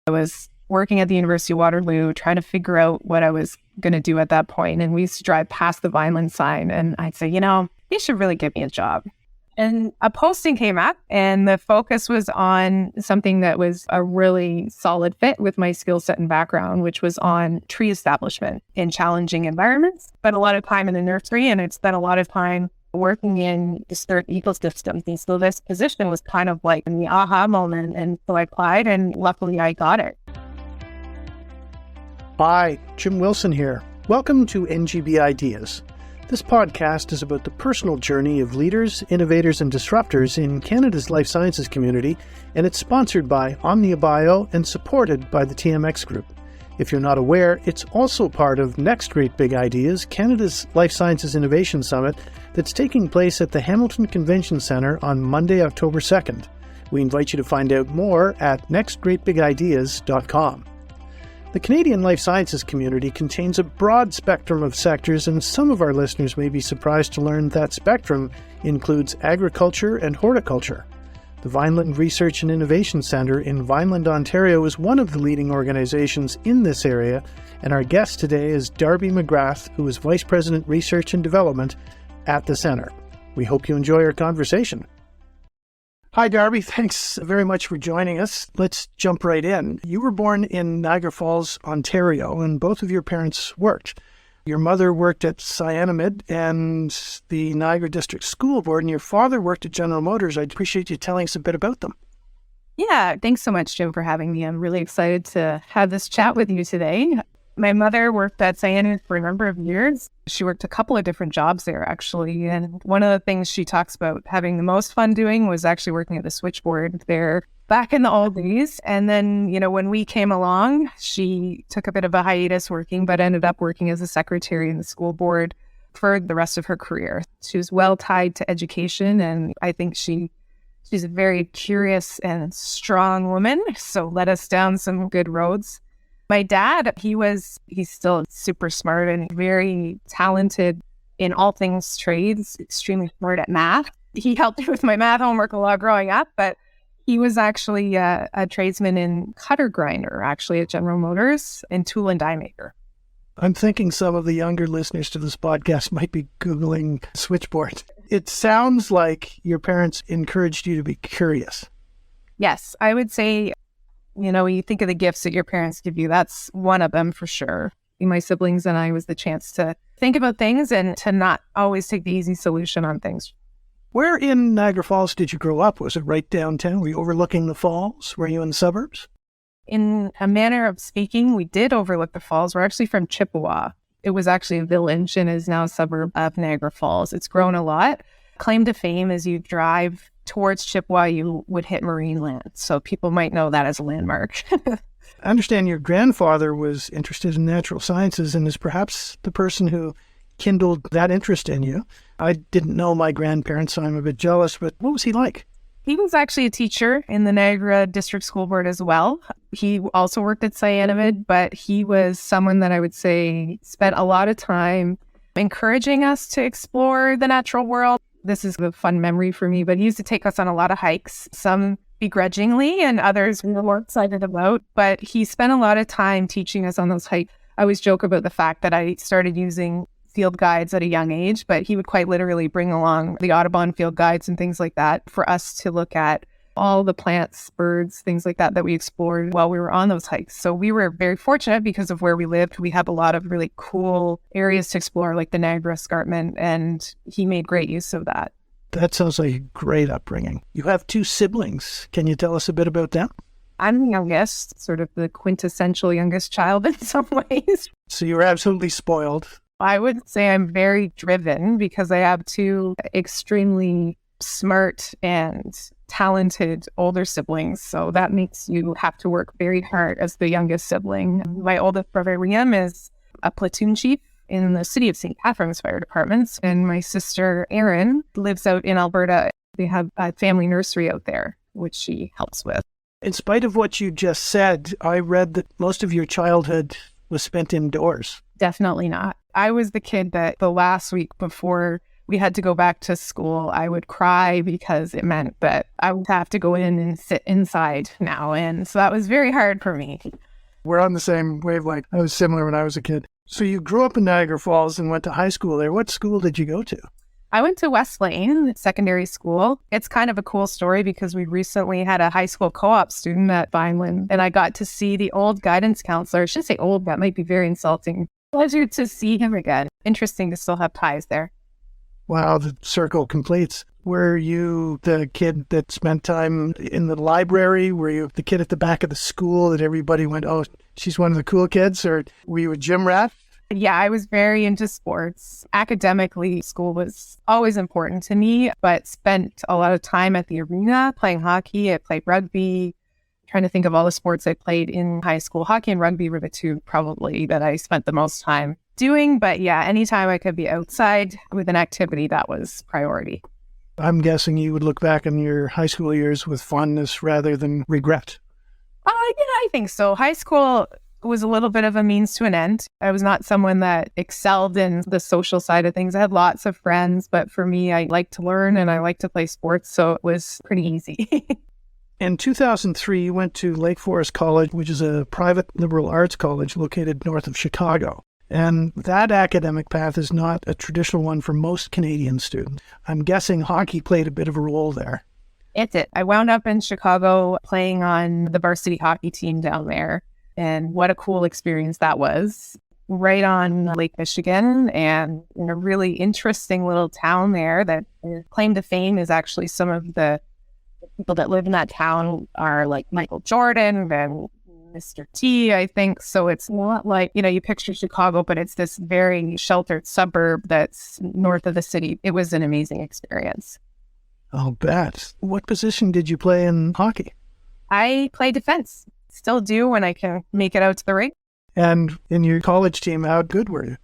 I was working at the University of Waterloo, trying to figure out what I was going to do at that point. And we used to drive past the Vineland sign and I'd say, you should really give me a job. And a posting came up and the focus was on something that was a really solid fit with my skill set and background, which was on tree establishment in challenging environments. Spent a lot of time in the nursery and I'd spent a lot of time working in disturbed ecosystems. And so this position was kind of like the aha moment. And so I applied and luckily I got it. Hi, Jim Wilson here. Welcome to NGB Ideas. This podcast is about the personal journey of leaders, innovators, and disruptors in Canada's life sciences community, and it's sponsored by Omnia Bio and supported by the TMX Group. If you're not aware, it's also part of Next Great Big Ideas, Canada's Life Sciences Innovation Summit that's taking place at the Hamilton Convention Centre on Monday, October 2nd. We invite you to find out more at nextgreatbigideas.com. The Canadian life sciences community contains a broad spectrum of sectors, and some of our listeners may be surprised to learn that spectrum includes agriculture and horticulture. The Vineland Research and Innovation Centre in Vineland, Ontario is one of the leading organizations in this area, and our guest today is Darby McGrath, who is Vice President Research and Development at the Centre. We hope you enjoy our conversation. Hi, Darby. Thanks very much for joining us. Let's jump right in. You were born in Niagara Falls, Ontario, and both of your parents worked. Your mother worked at Cyanamid and the Niagara District School Board, and your father worked at General Motors. I'd appreciate you telling us a bit about them. Yeah, thanks so much, Jim, for having me. I'm really excited to have this chat with you today. My mother worked at Cyanamid for a number of years. She worked a couple of different jobs there, actually. And one of the things she talks about having the most fun doing was actually working at the switchboard there back in the old days. And then, when we came along, she took a bit of a hiatus working, but ended up working as a secretary in the school board for the rest of her career. She was well tied to education, and I think she's a very curious and strong woman, so led us down some good roads. My dad, he's still super smart and very talented in all things trades, extremely smart at math. He helped me with my math homework a lot growing up, but he was actually a tradesman in cutter grinder, actually at General Motors, and tool and die maker. I'm thinking some of the younger listeners to this podcast might be Googling switchboard. It sounds like your parents encouraged you to be curious. Yes, I would say, you think of the gifts that your parents give you, that's one of them for sure. My siblings and I was the chance to think about things and to not always take the easy solution on things. Where in Niagara Falls did you grow up? Was it right downtown? Were you overlooking the falls? Were you in the suburbs? In a manner of speaking, we did overlook the falls. We're actually from Chippewa. It was actually a village and is now a suburb of Niagara Falls. It's grown a lot. Claim to fame as you drive towards Chippewa, you would hit Marineland. So people might know that as a landmark. I understand your grandfather was interested in natural sciences and is perhaps the person who kindled that interest in you. I didn't know my grandparents, so I'm a bit jealous, but what was he like? He was actually a teacher in the Niagara District School Board as well. He also worked at Cyanamid, but he was someone that I would say spent a lot of time encouraging us to explore the natural world. This is a fun memory for me, but he used to take us on a lot of hikes, some begrudgingly and others we were more excited about. But he spent a lot of time teaching us on those hikes. I always joke about the fact that I started using field guides at a young age, but he would quite literally bring along the Audubon field guides and things like that for us to look at all the plants, birds, things like that we explored while we were on those hikes. So we were very fortunate because of where we lived. We have a lot of really cool areas to explore, like the Niagara Escarpment, and he made great use of that. That sounds like a great upbringing. You have two siblings. Can you tell us a bit about them? I'm the youngest, sort of the quintessential youngest child in some ways. So you were absolutely spoiled. I would say I'm very driven because I have two extremely smart and talented older siblings. So that makes you have to work very hard as the youngest sibling. My oldest brother, Liam, is a platoon chief in the city of St. Catharines Fire Departments. And my sister, Erin, lives out in Alberta. They have a family nursery out there, which she helps with. In spite of what you just said, I read that most of your childhood was spent indoors. Definitely not. I was the kid that the last week before we had to go back to school, I would cry because it meant that I would have to go in and sit inside now. And so that was very hard for me. We're on the same wavelength. I was similar when I was a kid. So you grew up in Niagara Falls and went to high school there. What school did you go to? I went to West Lane Secondary School. It's kind of a cool story because we recently had a high school co-op student at Vineland, and I got to see the old guidance counselor. I shouldn't say old, that might be very insulting. Pleasure to see him again. Interesting to still have ties there. Wow, the circle completes. Were you the kid that spent time in the library? Were you the kid at the back of the school that everybody went, oh, she's one of the cool kids? Or were you a gym rat? Yeah, I was very into sports. Academically, school was always important to me, but spent a lot of time at the arena playing hockey. I played rugby. Trying to think of all the sports I played in high school. Hockey and rugby were the two probably that I spent the most time doing. But yeah, anytime I could be outside with an activity, that was priority. I'm guessing you would look back on your high school years with fondness rather than regret. Yeah, I think so. High school was a little bit of a means to an end. I was not someone that excelled in the social side of things. I had lots of friends, but for me, I like to learn and I like to play sports, so it was pretty easy. In 2003, you went to Lake Forest College, which is a private liberal arts college located north of Chicago. And that academic path is not a traditional one for most Canadian students. I'm guessing hockey played a bit of a role there. It did. I wound up in Chicago playing on the varsity hockey team down there. And what a cool experience that was. Right on Lake Michigan, and in a really interesting little town there that claim to fame is actually some of the people that live in that town are like Michael Jordan and Mr. T, I think. So it's not like, you picture Chicago, but it's this very sheltered suburb that's north of the city. It was an amazing experience. I'll bet. What position did you play in hockey? I play defense. Still do when I can make it out to the rink. And in your college team, how good were you?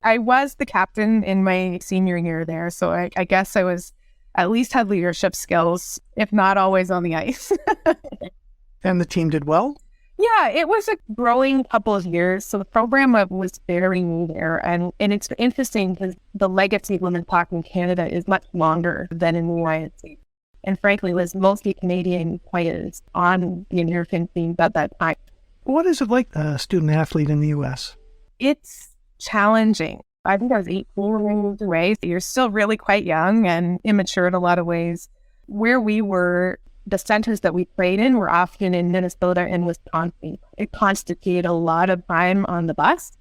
I was the captain in my senior year there. So I guess I was at least had leadership skills, if not always on the ice. And the team did well? Yeah, it was a growing couple of years. So the program was very new there. And it's interesting because the legacy of women's hockey in Canada is much longer than in the United States. And frankly, was mostly Canadian players on the American team at that time. What is it like a student athlete in the U.S.? It's challenging. I think I was 18 when we moved away. So you're still really quite young and immature in a lot of ways. Where we were, the centers that we played in were often in Minnesota and Wisconsin. It constituted a lot of time on the bus.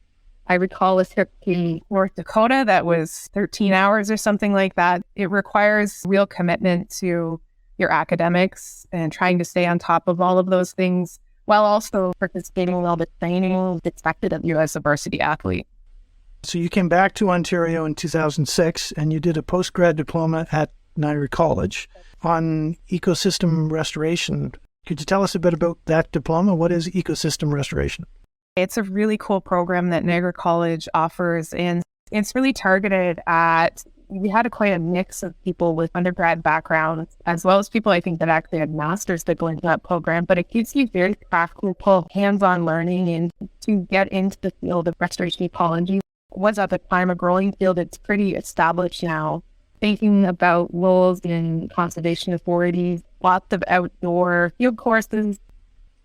I recall a trip to North Dakota that was 13 hours or something like that. It requires real commitment to your academics and trying to stay on top of all of those things while also participating in all the training expected of you as a varsity athlete. So you came back to Ontario in 2006 and you did a postgrad diploma at Niagara College on ecosystem restoration. Could you tell us a bit about that diploma? What is ecosystem restoration? It's a really cool program that Niagara College offers, and it's really targeted at, we had quite a mix of people with undergrad backgrounds, as well as people I think that actually had masters that go into that program, but it gives you very practical, hands-on learning and to get into the field of restoration ecology. Was at the time a growing field. It's pretty established now. Thinking about roles in conservation authorities, lots of outdoor field courses.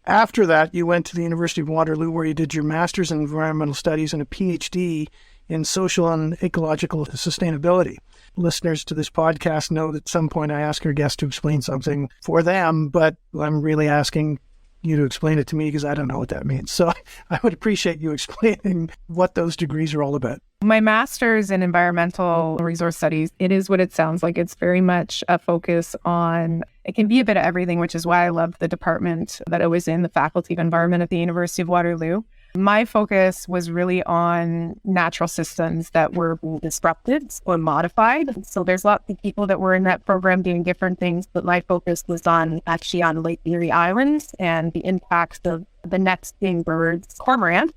After that, you went to the University of Waterloo, where you did your master's in environmental studies and a PhD in social and ecological sustainability. Listeners to this podcast know that at some point I ask our guests to explain something for them, but I'm really asking you to explain it to me because I don't know what that means. So I would appreciate you explaining what those degrees are all about. My master's in environmental resource studies, it is what it sounds like. It's very much a focus on, it can be a bit of everything, which is why I love the department that I was in, the Faculty of Environment at the University of Waterloo. My focus was really on natural systems that were being disrupted or modified. So there's lots of people that were in that program doing different things, but my focus was on Lake Erie Islands and the impacts of the nesting birds, cormorant.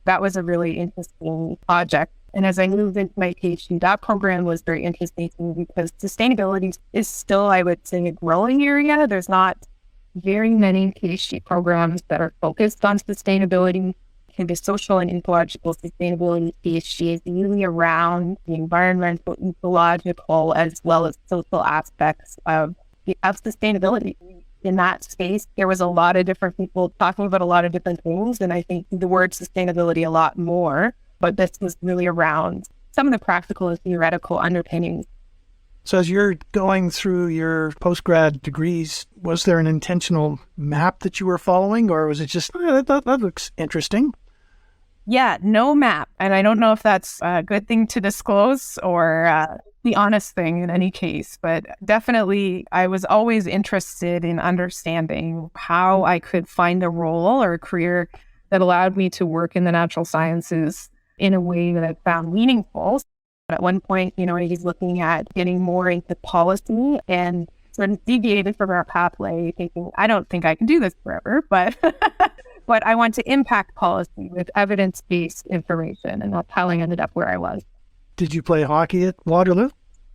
That was a really interesting project. And as I moved into my PhD, that program was very interesting to me because sustainability is still, I would say, a growing area. There's not very many PhD programs that are focused on sustainability. the social and ecological sustainability PhD is really around the environmental, ecological, as well as social aspects of sustainability. In that space, there was a lot of different people talking about a lot of different things, and I think the word sustainability a lot more, but this was really around some of the practical and theoretical underpinnings. So as you're going through your postgrad degrees, was there an intentional map that you were following, or was it just, that looks interesting? Yeah, no map. And I don't know if that's a good thing to disclose or the honest thing in any case, but definitely I was always interested in understanding how I could find a role or a career that allowed me to work in the natural sciences in a way that I found meaningful. At one point, he's looking at getting more into policy and sort of deviated from our pathway, thinking, I don't think I can do this forever, but but I want to impact policy with evidence-based information, and that's how I ended up where I was. Did you play hockey at Waterloo?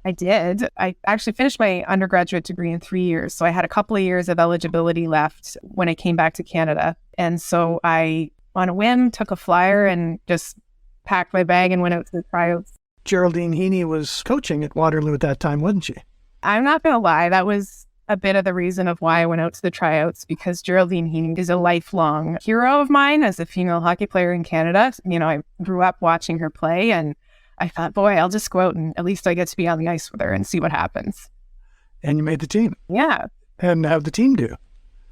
I did. I actually finished my undergraduate degree in 3 years, so I had a couple of years of eligibility left when I came back to Canada. And so I, on a whim, took a flyer and just packed my bag and went out to the tryouts. Geraldine Heaney was coaching at Waterloo at that time, wasn't she? I'm not going to lie. That was a bit of the reason of why I went out to the tryouts, because Geraldine Heaney is a lifelong hero of mine as a female hockey player in Canada. I grew up watching her play, and I thought, boy, I'll just go out and at least I get to be on the ice with her and see what happens. And you made the team. Yeah. And how'd the team do?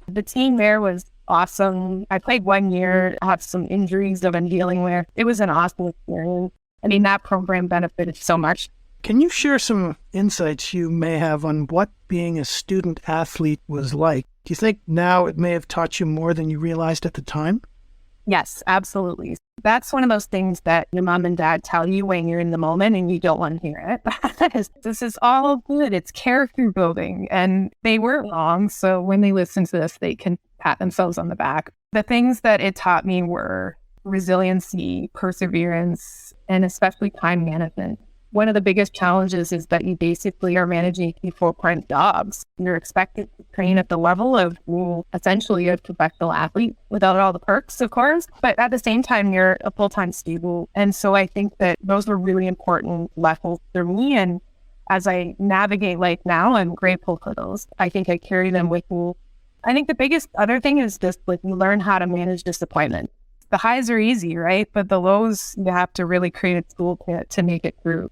The team there was awesome. I played 1 year, had some injuries that I'm dealing with. It was an awesome experience. I mean, that program benefited so much. Can you share some insights you may have on what being a student athlete was like? Do you think now it may have taught you more than you realized at the time? Yes, absolutely. That's one of those things that your mom and dad tell you when you're in the moment and you don't want to hear it. This is all good. It's character building. And they weren't wrong. So when they listen to this, they can pat themselves on the back. The things that it taught me were resiliency, perseverance, and especially time management. One of the biggest challenges is that you basically are managing full-time jobs. You're expected to train at the level of essentially a professional athlete without all the perks, of course. But at the same time, you're a full-time student. And so I think that those were really important lessons for me. And as I navigate life now, I'm grateful for those. I think I carry them with me. I think the biggest other thing is just you learn how to manage disappointment. The highs are easy, right? But the lows, you have to really create a toolkit to make it through.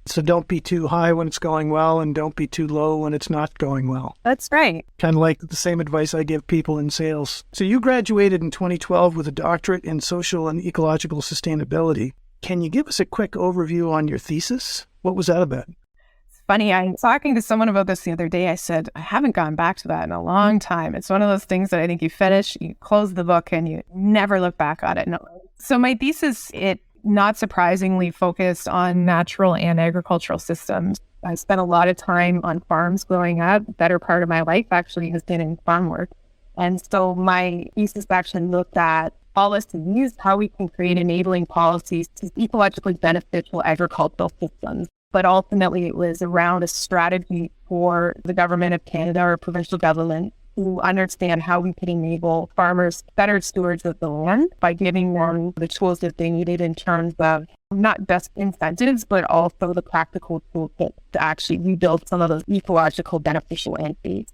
So don't be too high when it's going well and don't be too low when it's not going well. That's right. Kind of like the same advice I give people in sales. So you graduated in 2012 with a doctorate in social and ecological sustainability. Can you give us a quick overview on your thesis? What was that about? It's funny. I was talking to someone about this the other day. I said, I haven't gone back to that in a long time. It's one of those things that I think you finish, you close the book, and you never look back on it. No. So my thesis, it not surprisingly focused on natural and agricultural systems. I spent a lot of time on farms growing up. The better part of my life actually has been in farm work. And so my thesis actually looked at policies, how we can create enabling policies to ecologically beneficial agricultural systems. But ultimately it was around a strategy for the government of Canada or provincial government to understand how we could enable farmers better stewards of the land by giving them the tools that they needed in terms of not just incentives, but also the practical toolkit to actually rebuild some of those ecological beneficial entities.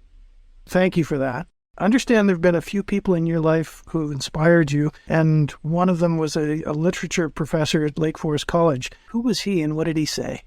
Thank you for that. I understand there have been a few people in your life who inspired you, and one of them was a literature professor at Lake Forest College. Who was he and what did he say?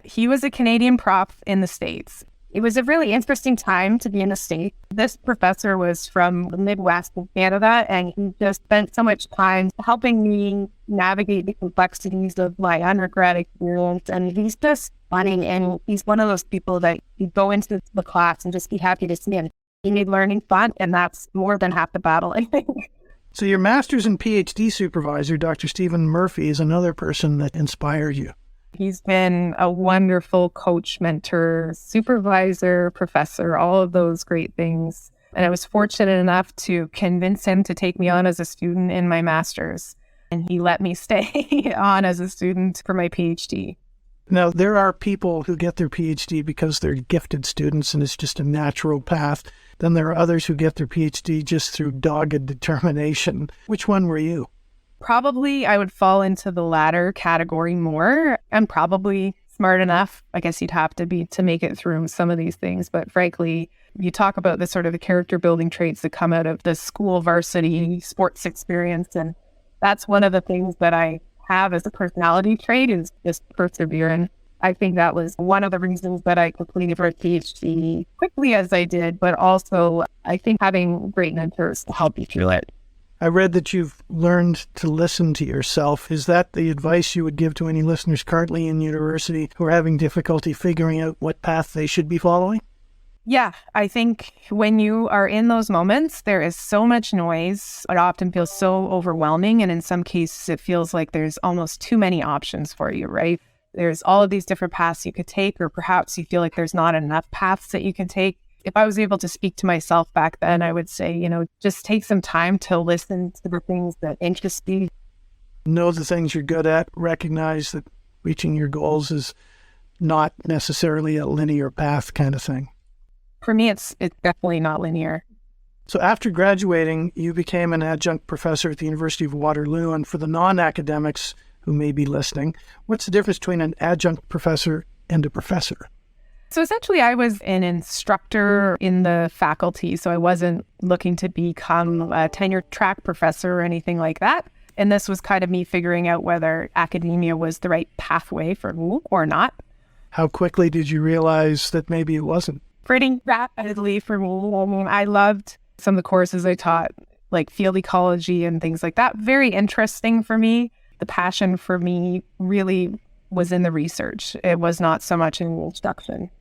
He was a Canadian prof in the States. It was a really interesting time to be in the States. This professor was from the Midwest of Canada, and he just spent so much time helping me navigate the complexities of my undergrad experience. And he's just funny, and he's one of those people that you go into the class and just be happy to see him. He made learning fun, and that's more than half the battle, I think. So your master's and PhD supervisor, Dr. Stephen Murphy, is another person that inspired you. He's been a wonderful coach, mentor, supervisor, professor, all of those great things. And I was fortunate enough to convince him to take me on as a student in my master's. And he let me stay on as a student for my PhD. Now, there are people who get their PhD because they're gifted students and it's just a natural path. Then there are others who get their PhD just through dogged determination. Which one were you? Probably I would fall into the latter category more. I'm probably smart enough, I guess you'd have to be, to make it through some of these things. But frankly, you talk about the sort of the character building traits that come out of the school varsity sports experience. And that's one of the things that I have as a personality trait, is just perseverance. I think that was one of the reasons that I completed for a PhD quickly as I did, but also I think having great mentors to help you through it. I read that you've learned to listen to yourself. Is that the advice you would give to any listeners currently in university who are having difficulty figuring out what path they should be following? Yeah, I think when you are in those moments, there is so much noise. It often feels so overwhelming. And in some cases, it feels like there's almost too many options for you, right? There's all of these different paths you could take, or perhaps you feel like there's not enough paths that you can take. If I was able to speak to myself back then, I would say, just take some time to listen to the things that interest you. Know the things you're good at. Recognize that reaching your goals is not necessarily a linear path kind of thing. For me, it's definitely not linear. So after graduating, you became an adjunct professor at the University of Waterloo. And for the non-academics who may be listening, what's the difference between an adjunct professor and a professor? So essentially, I was an instructor in the faculty, so I wasn't looking to become a tenure track professor or anything like that. And this was kind of me figuring out whether academia was the right pathway for me or not. How quickly did you realize that maybe it wasn't? Pretty rapidly for me. I loved some of the courses I taught, like field ecology and things like that. Very interesting for me. The passion for me really was in the research. It was not so much in the instruction.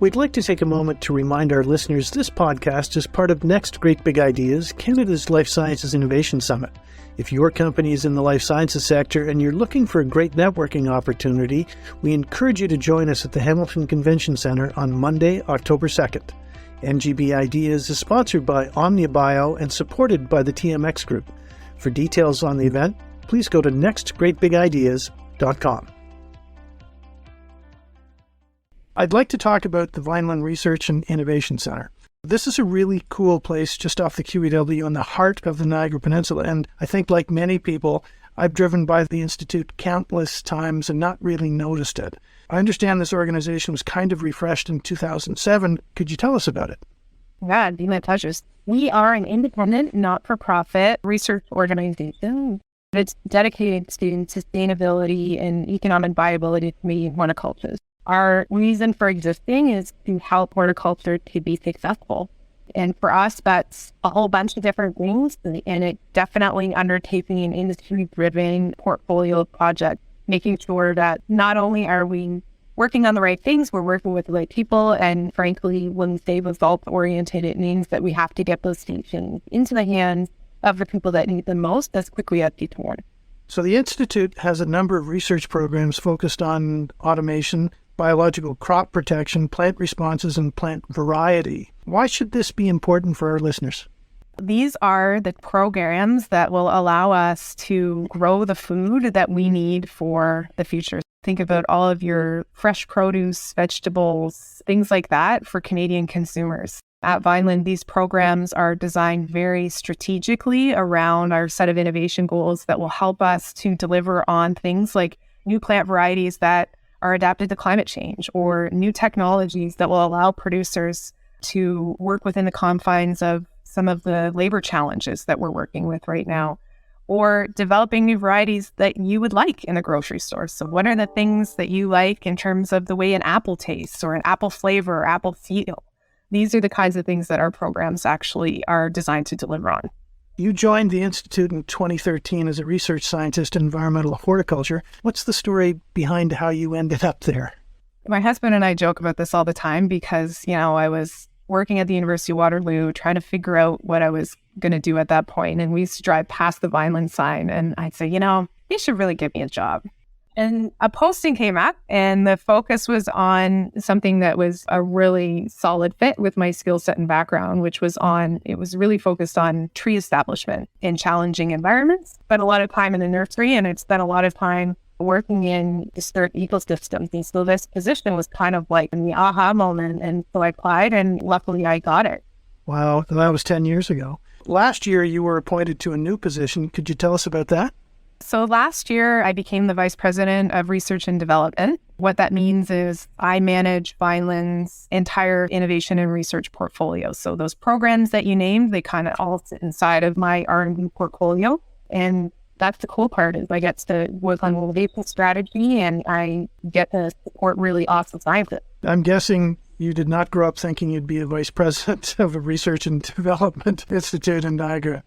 We'd like to take a moment to remind our listeners this podcast is part of Next Great Big Ideas, Canada's Life Sciences Innovation Summit. If your company is in the life sciences sector and you're looking for a great networking opportunity, we encourage you to join us at the Hamilton Convention Centre on Monday, October 2nd. NGB Ideas is sponsored by OmniaBio and supported by the TMX Group. For details on the event, please go to nextgreatbigideas.com. I'd like to talk about the Vineland Research and Innovation Centre. This is a really cool place just off the QEW in the heart of the Niagara Peninsula, and I think like many people, I've driven by the Institute countless times and not really noticed it. I understand this organization was kind of refreshed in 2007. Could you tell us about it? Yeah, it'd be my pleasure. We are an independent, not-for-profit research organization. It's dedicated to sustainability and economic viability to Canadian horticulture. Our reason for existing is to help horticulture to be successful. And for us, that's a whole bunch of different things. And it definitely undertaking an industry-driven portfolio of projects, making sure that not only are we working on the right things, we're working with the right people. And frankly, when we say result-oriented, it means that we have to get those solutions into the hands of the people that need them most as quickly as we can. So the Institute has a number of research programs focused on automation, biological crop protection, plant responses, and plant variety. Why should this be important for our listeners? These are the programs that will allow us to grow the food that we need for the future. Think about all of your fresh produce, vegetables, things like that for Canadian consumers. At Vineland, these programs are designed very strategically around our set of innovation goals that will help us to deliver on things like new plant varieties that are adapted to climate change, or new technologies that will allow producers to work within the confines of some of the labor challenges that we're working with right now, or developing new varieties that you would like in the grocery store. So what are the things that you like in terms of the way an apple tastes, or an apple flavor, or apple feel? These are the kinds of things that our programs actually are designed to deliver on. You joined the Institute in 2013 as a research scientist in environmental horticulture. What's the story behind how you ended up there? My husband and I joke about this all the time because, I was working at the University of Waterloo trying to figure out what I was going to do at that point. And we used to drive past the Vineland sign and I'd say, they should really give me a job. And a posting came up and the focus was on something that was a really solid fit with my skill set and background, which was it was really focused on tree establishment in challenging environments. Spent a lot of time in the nursery and I'd spent a lot of time working in disturbed ecosystems. And so this position was kind of like the aha moment. And so I applied and luckily I got it. Wow, that was 10 years ago. Last year, you were appointed to a new position. Could you tell us about that? So last year, I became the Vice President of Research and Development. What that means is I manage Vineland's entire innovation and research portfolio. So those programs that you named, they kind of all sit inside of my R&D portfolio. And that's the cool part is I get to work on innovation strategy and I get to support really awesome scientists. I'm guessing you did not grow up thinking you'd be a vice president of a research and development institute in Niagara.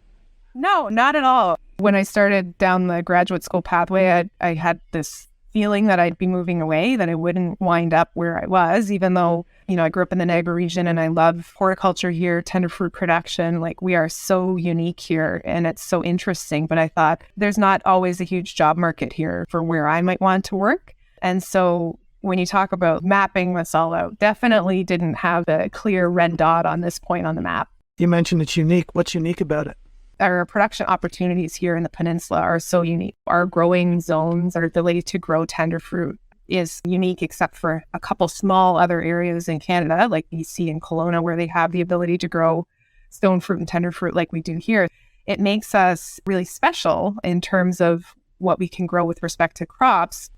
No, not at all. When I started down the graduate school pathway, I had this feeling that I'd be moving away, that I wouldn't wind up where I was, even though, I grew up in the Niagara region and I love horticulture here, tender fruit production. Like, we are so unique here and it's so interesting. But I thought there's not always a huge job market here for where I might want to work. And so when you talk about mapping this all out, definitely didn't have a clear red dot on this point on the map. You mentioned it's unique. What's unique about it? Our production opportunities here in the peninsula are so unique. Our growing zones, our ability to grow tender fruit is unique, except for a couple small other areas in Canada, like BC and Kelowna, where they have the ability to grow stone fruit and tender fruit like we do here. It makes us really special in terms of what we can grow with respect to crops.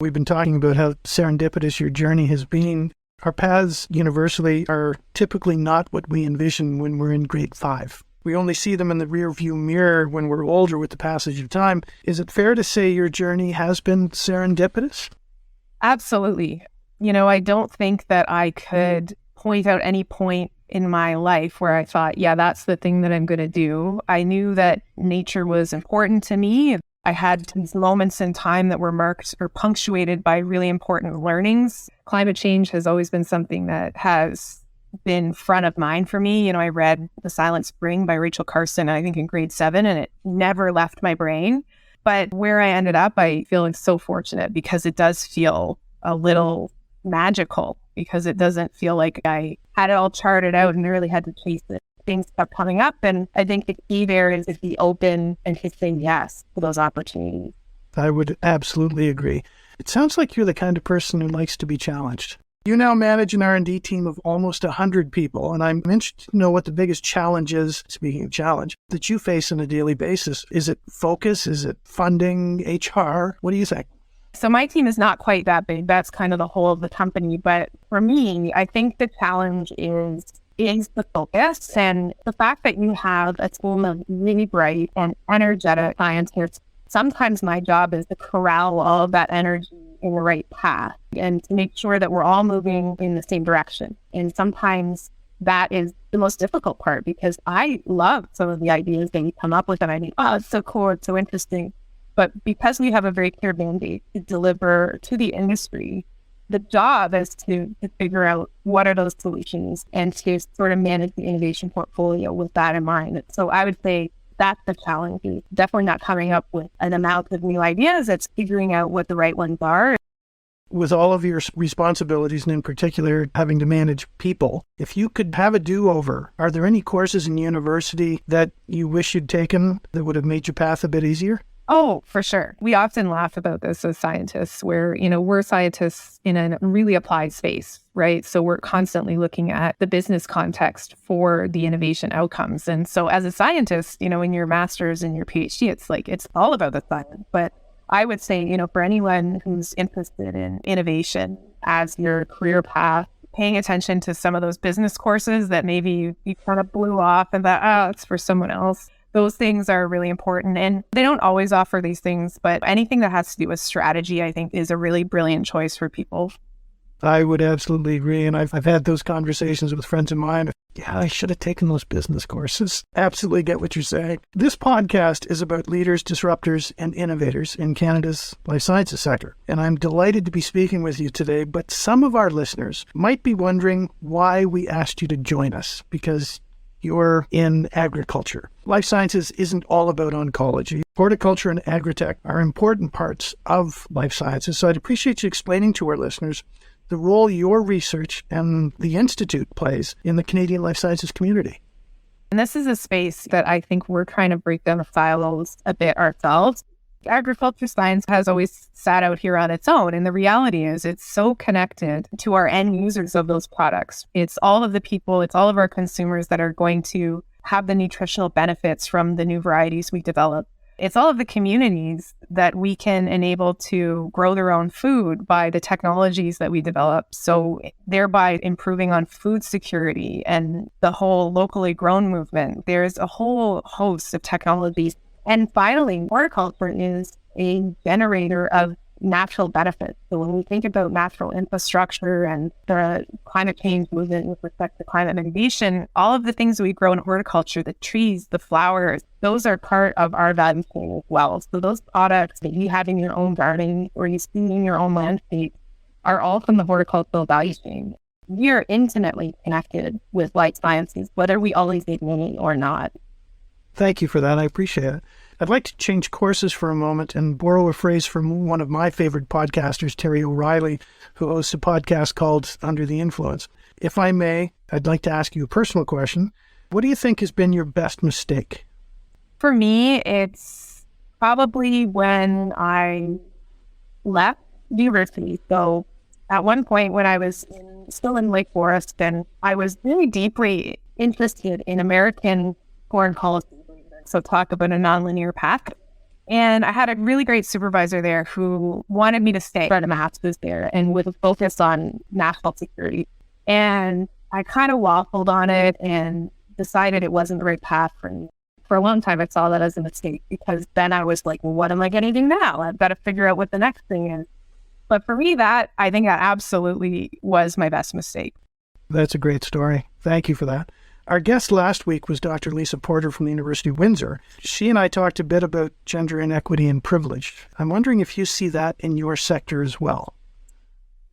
We've been talking about how serendipitous your journey has been. Our paths universally are typically not what we envision when we're in grade 5. We only see them in the rearview mirror when we're older with the passage of time. Is it fair to say your journey has been serendipitous? Absolutely. I don't think that I could point out any point in my life where I thought, yeah, that's the thing that I'm going to do. I knew that nature was important to me. I had these moments in time that were marked or punctuated by really important learnings. Climate change has always been something that has been front of mind for me. I read The Silent Spring by Rachel Carson, I think in grade 7, and it never left my brain. But where I ended up, I feel so fortunate because it does feel a little magical, because it doesn't feel like I had it all charted out and really had to chase it. Things kept coming up, and I think the key there is to be open and to say yes to those opportunities. I would absolutely agree. It sounds like you're the kind of person who likes to be challenged. You now manage an R&D team of almost 100 people, and I'm interested to know what the biggest challenge is, speaking of challenge, that you face on a daily basis. Is it focus? Is it funding, HR? What do you think? So my team is not quite that big. That's kind of the whole of the company. But for me, I think the challenge is the focus, and the fact that you have a team of really bright and energetic scientists. Sometimes my job is to corral all of that energy in the right path and to make sure that we're all moving in the same direction. And sometimes that is the most difficult part, because I love some of the ideas that we come up with and I think, oh, it's so cool, it's so interesting. But because we have a very clear mandate to deliver to the industry, the job is to figure out what are those solutions and to sort of manage the innovation portfolio with that in mind. So I would say that's the challenge. It's definitely not coming up with an amount of new ideas. It's figuring out what the right ones are. With all of your responsibilities, and in particular having to manage people, if you could have a do-over, are there any courses in university that you wish you'd taken that would have made your path a bit easier? Oh, for sure. We often laugh about this as scientists where, we're scientists in a really applied space, right? So we're constantly looking at the business context for the innovation outcomes. And so as a scientist, in your master's and your PhD, it's all about the science. But I would say, for anyone who's interested in innovation as your career path, paying attention to some of those business courses that maybe you kind of blew off and thought, oh, it's for someone else. Those things are really important, and they don't always offer these things, but anything that has to do with strategy, I think, is a really brilliant choice for people. I would absolutely agree, and I've had those conversations with friends of mine. Yeah, I should have taken those business courses. Absolutely get what you're saying. This podcast is about leaders, disruptors, and innovators in Canada's life sciences sector, and I'm delighted to be speaking with you today, but some of our listeners might be wondering why we asked you to join us, because you're in agriculture. Life sciences isn't all about oncology. Horticulture and agritech are important parts of life sciences, so I'd appreciate you explaining to our listeners the role your research and the Institute plays in the Canadian life sciences community. And this is a space that I think we're trying to break down the silos a bit ourselves. Agriculture science has always sat out here on its own. And the reality is it's so connected to our end users of those products. It's all of the people, it's all of our consumers that are going to have the nutritional benefits from the new varieties we develop. It's all of the communities that we can enable to grow their own food by the technologies that we develop. So thereby improving on food security and the whole locally grown movement. There's a whole host of technologies. And finally, horticulture is a generator of natural benefits. So when we think about natural infrastructure and the climate change movement with respect to climate mitigation, all of the things we grow in horticulture, the trees, the flowers, those are part of our value chain as well. So those products that you have in your own garden or you see in your own landscape are all from the horticultural value chain. We are intimately connected with life sciences, whether we always admit it or not. Thank you for that. I appreciate it. I'd like to change courses for a moment and borrow a phrase from one of my favorite podcasters, Terry O'Reilly, who hosts a podcast called Under the Influence. If I may, I'd like to ask you a personal question. What do you think has been your best mistake? For me, it's probably when I left university. So at one point when I was still in Lake Forest, and I was really deeply interested in American foreign policy. So talk about a nonlinear path. And I had a really great supervisor there who wanted me to stay for a master's there and with a focus on national security. And I kind of waffled on it and decided it wasn't the right path for me. For a long time, I saw that as a mistake because then I was like, well, what am I going to do now? I've got to figure out what the next thing is. But for me, I think that absolutely was my best mistake. That's a great story. Thank you for that. Our guest last week was Dr. Lisa Porter from the University of Windsor. She and I talked a bit about gender inequity and privilege. I'm wondering if you see that in your sector as well.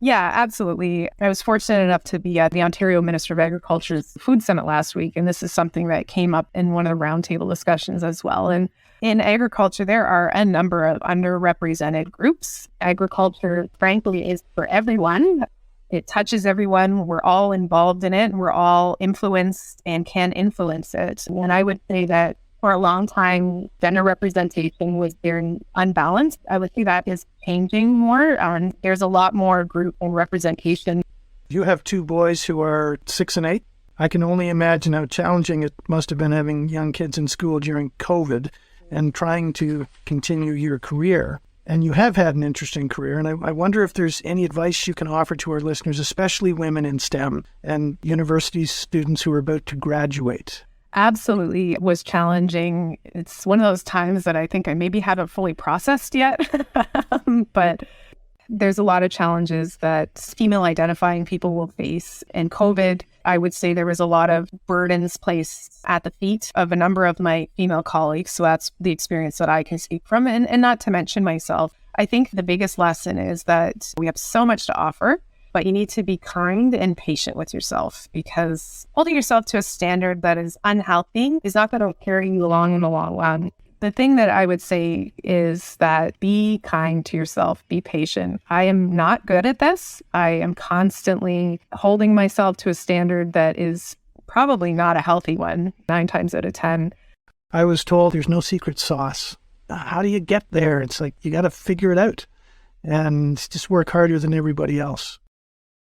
Yeah, absolutely. I was fortunate enough to be at the Ontario Minister of Agriculture's Food Summit last week, and this is something that came up in one of the roundtable discussions as well. And in agriculture, there are a number of underrepresented groups. Agriculture, frankly, is for everyone. It touches everyone. We're all involved in it. We're all influenced and can influence it. And I would say that for a long time, gender representation was very unbalanced. I would say that is changing more. There's a lot more group and representation. You have two boys who are 6 and 8. I can only imagine how challenging it must have been having young kids in school during COVID and trying to continue your career. And you have had an interesting career, and I wonder if there's any advice you can offer to our listeners, especially women in STEM and university students who are about to graduate. Absolutely. It was challenging. It's one of those times that I think I maybe haven't fully processed yet, but there's a lot of challenges that female identifying people will face. And COVID, I would say there was a lot of burdens placed at the feet of a number of my female colleagues. So that's the experience that I can speak from. And not to mention myself, I think the biggest lesson is that we have so much to offer, but you need to be kind and patient with yourself, because holding yourself to a standard that is unhealthy is not going to carry you along in the long run. The thing that I would say is that be kind to yourself, be patient. I am not good at this. I am constantly holding myself to a standard that is probably not a healthy one, 9 times out of 10. I was told there's no secret sauce. How do you get there? It's like you got to figure it out and just work harder than everybody else.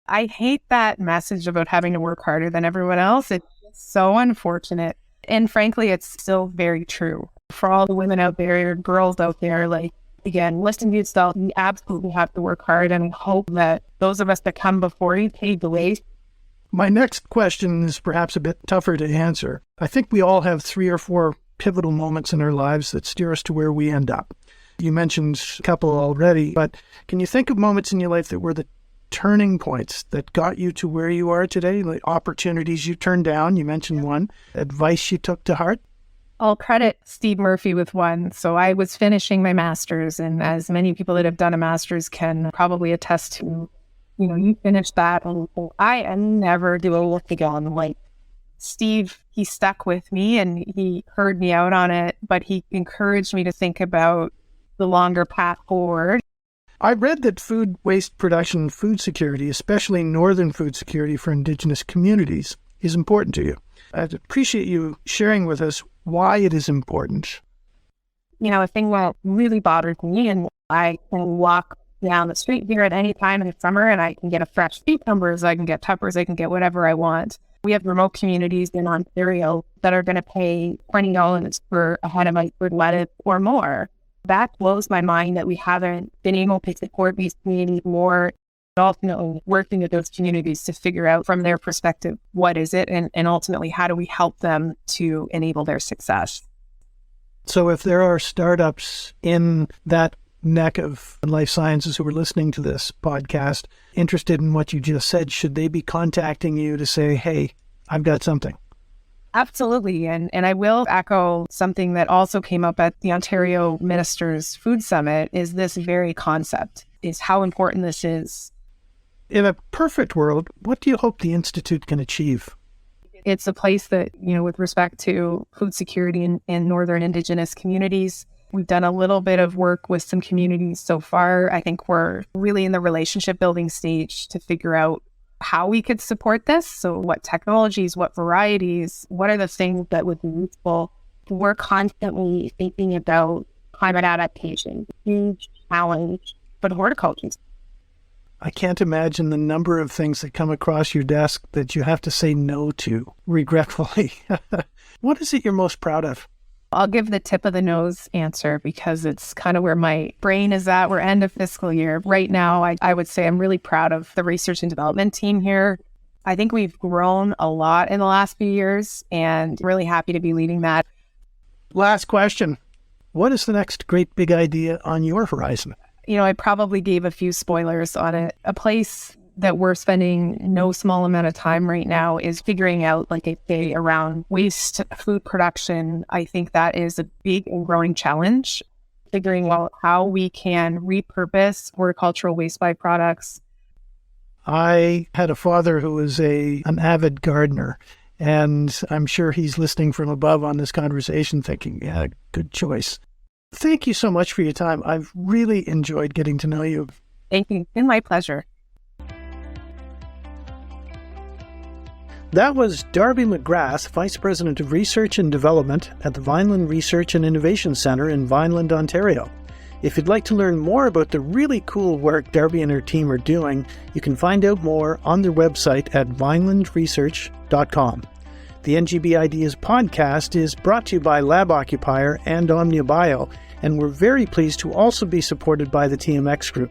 I hate that message about having to work harder than everyone else. It's so unfortunate. And frankly, it's still very true. For all the women out there, girls out there, like, again, listen to yourself. You absolutely have to work hard and hope that those of us that come before you pave the way. My next question is perhaps a bit tougher to answer. I think we all have 3 or 4 pivotal moments in our lives that steer us to where we end up. You mentioned a couple already, but can you think of moments in your life that were the turning points that got you to where you are today? Like opportunities you turned down, you mentioned one, advice you took to heart? I'll credit Steve Murphy with one. So I was finishing my master's, and as many people that have done a master's can probably attest to, you finish that and I never do a look again. Like Steve, he stuck with me and he heard me out on it, but he encouraged me to think about the longer path forward. I read that food waste production and food security, especially northern food security for Indigenous communities, is important to you. I'd appreciate you sharing with us why it is important. a thing that really bothered me, and I can walk down the street here at any time in the summer and I can get a fresh cucumbers, I can get peppers, I can get whatever I want. We have remote communities in Ontario that are going to pay $20 for a head of iceberg lettuce or more. That blows my mind that we haven't been able to support these communities more, but ultimately working with those communities to figure out from their perspective, what is it? And ultimately, how do we help them to enable their success? So if there are startups in that neck of life sciences who are listening to this podcast, interested in what you just said, should they be contacting you to say, hey, I've got something? Absolutely. And I will echo something that also came up at the Ontario Ministers Food Summit is this very concept, is how important this is. In a perfect world, what do you hope the Institute can achieve? It's a place that, with respect to food security in Northern Indigenous communities, we've done a little bit of work with some communities so far. I think we're really in the relationship building stage to figure out how we could support this. So what technologies, what varieties, what are the things that would be useful? We're constantly thinking about climate adaptation, huge challenge, but horticulture. I can't imagine the number of things that come across your desk that you have to say no to, regretfully. What is it you're most proud of? I'll give the tip of the nose answer because it's kind of where my brain is at. We're end of fiscal year. Right now, I would say I'm really proud of the research and development team here. I think we've grown a lot in the last few years and really happy to be leading that. Last question. What is the next great big idea on your horizon? I probably gave a few spoilers on it. A place that we're spending no small amount of time right now is figuring out, around waste food production. I think that is a big and growing challenge, figuring out how we can repurpose horticultural waste byproducts. I had a father who was an avid gardener, and I'm sure he's listening from above on this conversation thinking, yeah, good choice. Thank you so much for your time. I've really enjoyed getting to know you. Thank you. It's been my pleasure. That was Darby McGrath, Vice President of Research and Development at the Vineland Research and Innovation Centre in Vineland, Ontario. If you'd like to learn more about the really cool work Darby and her team are doing, you can find out more on their website at vinelandresearch.com. The NGB Ideas podcast is brought to you by LabOccupier and OmniaBio, and we're very pleased to also be supported by the TMX Group.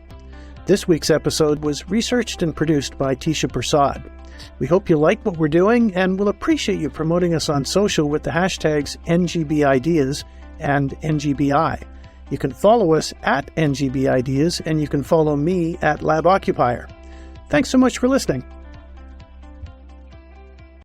This week's episode was researched and produced by Tisha Prasad. We hope you like what we're doing, and we'll appreciate you promoting us on social with the hashtags NGB Ideas and NGBI. You can follow us at NGB Ideas, and you can follow me at LabOccupier. Thanks so much for listening.